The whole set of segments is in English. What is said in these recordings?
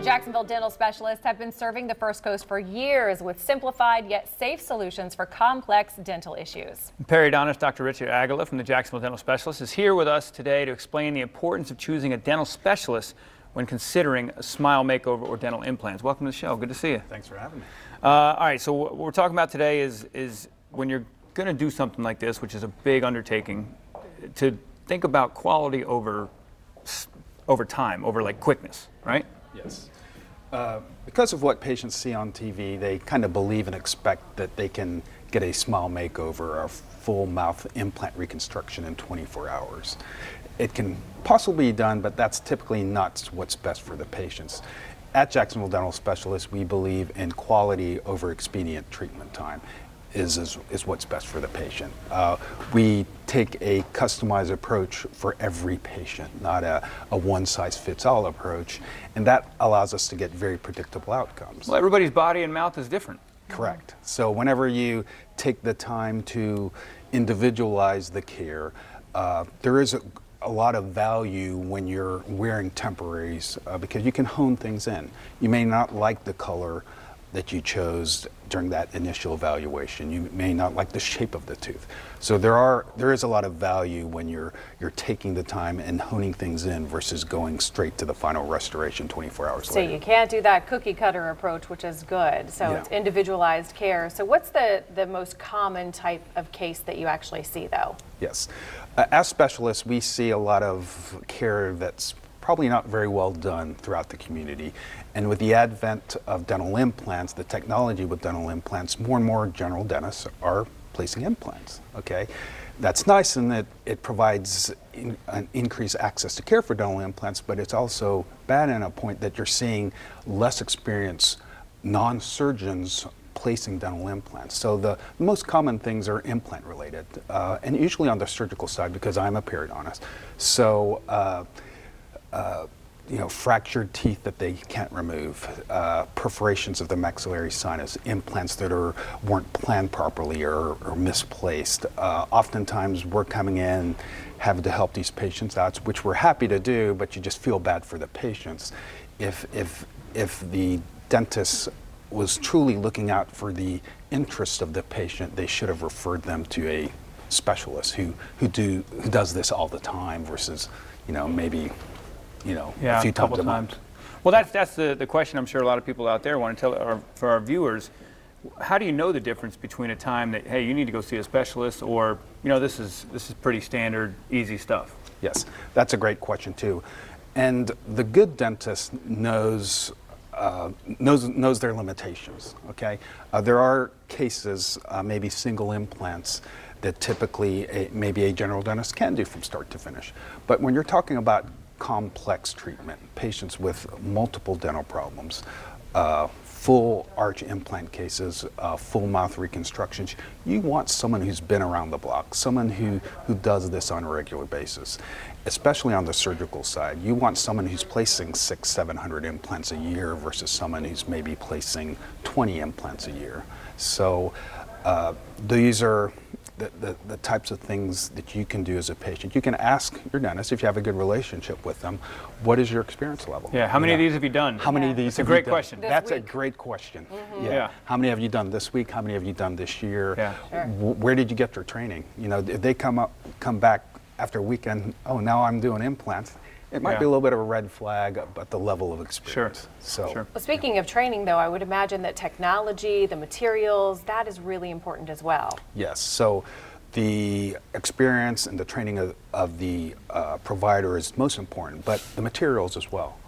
Jacksonville dental specialists have been serving the First Coast for years with simplified yet safe solutions for complex dental issues. Periodontist Dr. Richard Aguila from the Jacksonville Dental Specialists is here with us today to explain the importance of choosing a dental specialist when considering a smile makeover or dental implants. Welcome to the show. Good to see you. Thanks for having me. All right, so what we're talking about today is when you're going to do something like this, which is a big undertaking, to think about quality over time, over like quickness, right? Yes. Because of what patients see on TV, they kind of believe and expect that they can get a smile makeover or full mouth implant reconstruction in 24 hours. It can possibly be done, but that's typically not what's best for the patients. At Jacksonville Dental Specialists, we believe in quality over expedient treatment time is what's best for the patient. We take a customized approach for every patient, not a one-size-fits-all approach, and that allows us to get very predictable outcomes. Well, everybody's body and mouth is different. Correct. So whenever you take the time to individualize the care, there is a lot of value when you're wearing temporaries because you can hone things in. You may not like the color that you chose during that initial evaluation. You may not like the shape of the tooth. So there is a lot of value when you're taking the time and honing things in versus going straight to the final restoration 24 hours later. So you can't do that cookie cutter approach, which is good. So Yeah. It's individualized care. So what's the most common type of case that you actually see though? Yes. As specialists, we see a lot of care that's probably not very well done throughout the community. And with the advent of dental implants, the technology with dental implants, more and more general dentists are placing implants, okay? That's nice in that it provides an increased access to care for dental implants, but it's also bad in a point that you're seeing less experienced non-surgeons placing dental implants. So the most common things are implant related, and usually on the surgical side because I'm a periodontist. So, you know, fractured teeth that they can't remove, perforations of the maxillary sinus, implants that weren't planned properly or misplaced. Oftentimes we're coming in having to help these patients out, which we're happy to do, but you just feel bad for the patients. If the dentist was truly looking out for the interest of the patient, they should have referred them to a specialist who does this all the time versus, you know, maybe, you know, yeah, a few couple times. Well, that's the question I'm sure a lot of people out there want to tell for our viewers. How do you know the difference between a time that, hey, you need to go see a specialist, or, you know, this is pretty standard, easy stuff? Yes, that's a great question too. And the good dentist knows their limitations, okay? There are cases, maybe single implants, that typically maybe a general dentist can do from start to finish. But when you're talking about complex treatment, patients with multiple dental problems, full arch implant cases, full mouth reconstructions, you want someone who's been around the block, someone who does this on a regular basis. Especially on the surgical side, you want someone who's placing 600-700 implants a year versus someone who's maybe placing 20 implants a year. So these are the types of things that you can do as a patient. You can ask your dentist, if you have a good relationship with them, what is your experience level? Yeah, how many of these have you done? How many of these have you done? That's a great question. That's a great question. Mm-hmm. Yeah. How many have you done this week? How many have you done this year? Yeah. Sure. Where did you get your training? You know, if they come back after a weekend, oh, now I'm doing implants. It might be a little bit of a red flag, but the level of experience. Sure. Sure. Well, speaking of training though, I would imagine that technology, the materials, that is really important as well. Yes. So the experience and the training of the provider is most important, but the materials as well.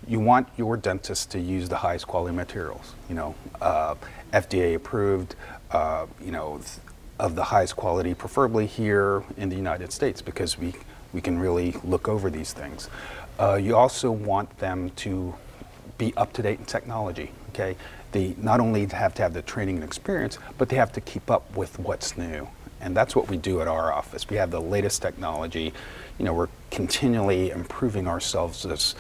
You want your dentist to use the highest quality materials, you know, FDA approved, you know, of the highest quality, preferably here in the United States, because we can really look over these things. You also want them to be up to date in technology, okay? They not only have to have the training and experience, but they have to keep up with what's new. And that's what we do at our office. We have the latest technology. You know, we're continually improving ourselves as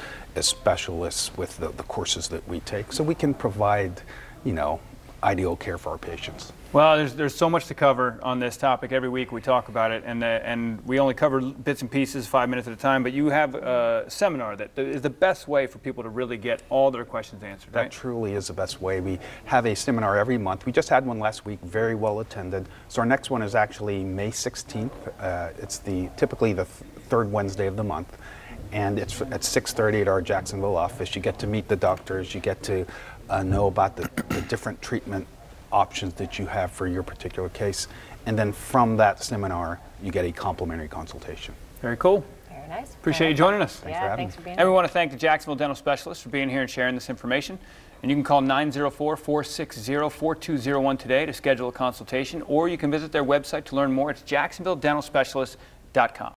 specialists with the courses that we take, so we can provide, you know, ideal care for our patients. Well, there's so much to cover on this topic. Every week we talk about it, and we only cover bits and pieces, 5 minutes at a time. But you have a seminar that is the best way for people to really get all their questions answered. That right? truly is the best way. We have a seminar every month. We just had one last week, very well attended. So our next one is actually May 16th. It's typically the third Wednesday of the month. And it's at 6:30 at our Jacksonville office. You get to meet the doctors. You get to know about the different treatment options that you have for your particular case. And then from that seminar, you get a complimentary consultation. Very cool. Very nice. Appreciate you joining us. Thanks for having me. being And we want to thank the Jacksonville Dental Specialists for being here and sharing this information. And you can call 904-460-4201 today to schedule a consultation, or you can visit their website to learn more. It's jacksonvilledentalspecialists.com.